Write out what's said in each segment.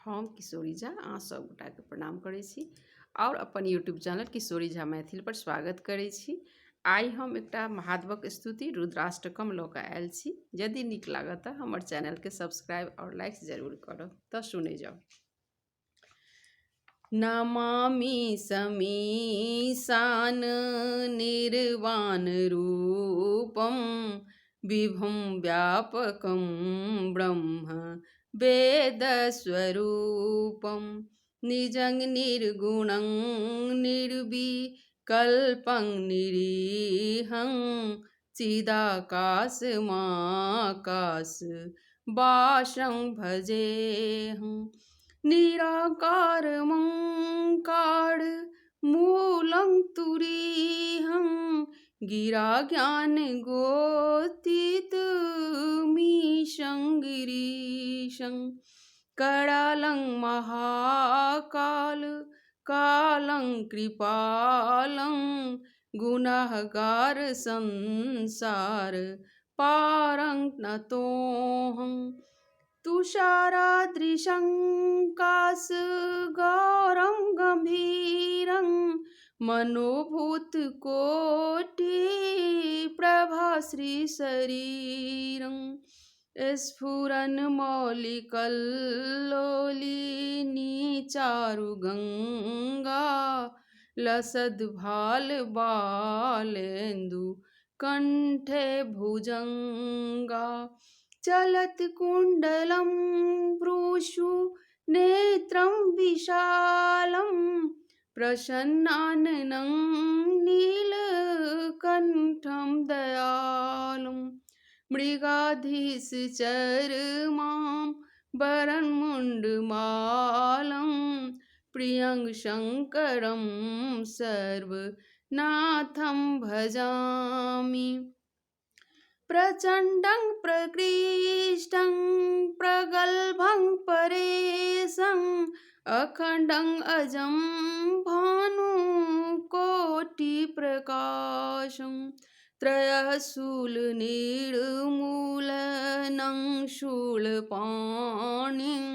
हम किशोरी झा अहाँ सब गोटाके प्रणाम करै छी और अपन यूट्यूब चैनल किशोरी झा मैथिल पर स्वागत करै छी। आइ हम एकटा महादेवक स्तुति रुद्राष्टकम लऽ कऽ आयल छी। यदि नीक लागत तऽ हमर चैनलके सब्सक्राइब और लाइक जरूर करब। तऽ सुनै जाउ। नमामि समीशान निर्वाण रूपम विभुं व्यापकं ब्रह्म वेदस्वरूपं निजं निर्गुणं निर्विकल्पं निरीहं चिदाकाशमाकाशवासं भजेऽहं निराकारमंकार मूलं तुरीहं गिराज्ञानगोथितमीशं गिरीशं करालं महाकाल कालं कृपालं गुनाहगार संसार पारं नतोऽहं तुषारादृशं काशगौरं गम्भीरं मनोभूतकोटिप्रभाश्रीशरीरं स्फुरन्मौलिकल्लोलिनी चारुगङ्गा लसद्भालबालेन्दु कण्ठे भुजङ्गा चलत्कुण्डलं भ्रूषु नेत्रं विशालं प्रसन्नाननं नीलकण्ठं दयालुं मृगाधीशचर्मां वरन्मुण्डमालं प्रियं शङ्करं सर्वनाथं भजामि प्रचण्डं प्रकृष्टं प्रगल्भं परेशं अखण्डं अजं भानुकोटिप्रकाशं त्रयशूलनिर्मूलनं शूलपाणिं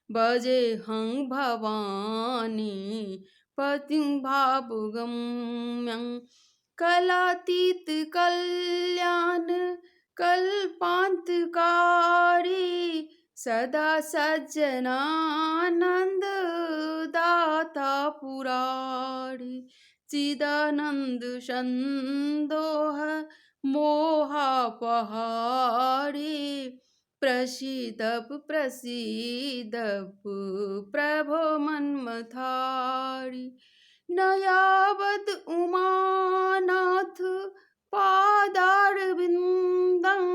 भजेऽहं भवानी पतिं भावगम्यं कलातीत कल्याण कल्पान्तकारी सदा सज्जनानंद दाता पुरारी चिदानंद संदोह मोहापहारी प्रसीदप प्रभो मन्मथारी न यावद् उमानाथ पादारविन्दं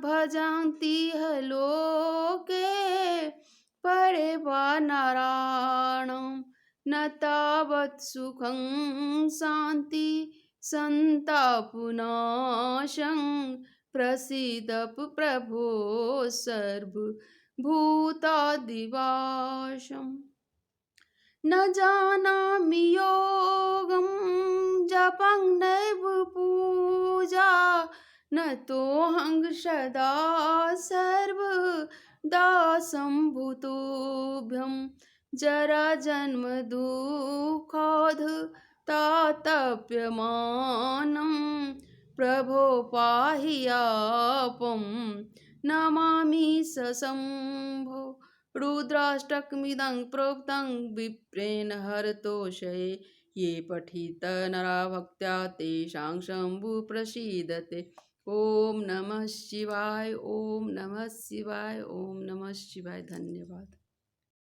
भजन्ति लोके परे वा नारायणं न तावत् सुखं शान्ति सन्तापनाशं प्रसीदप प्रभो सर्वभूतादिवासम् न जानामि योगं जपं नैव पूजा न तोऽहं सदा सर्वदा सम्भूतोऽभ्यं जरा जन्म दुःखोद् तातप्यमानं प्रभो पाहि यापं नमामि सशम्भो रुद्राष्टकमिदं प्रोक्तं विप्रेण हरतोषये ये पठित नरा भक्त्या तेषां शम्भु प्रसीदते। ओम नमः शिवाय, ओम नमः शिवाय, ओम नमः शिवाय। धन्यवाद।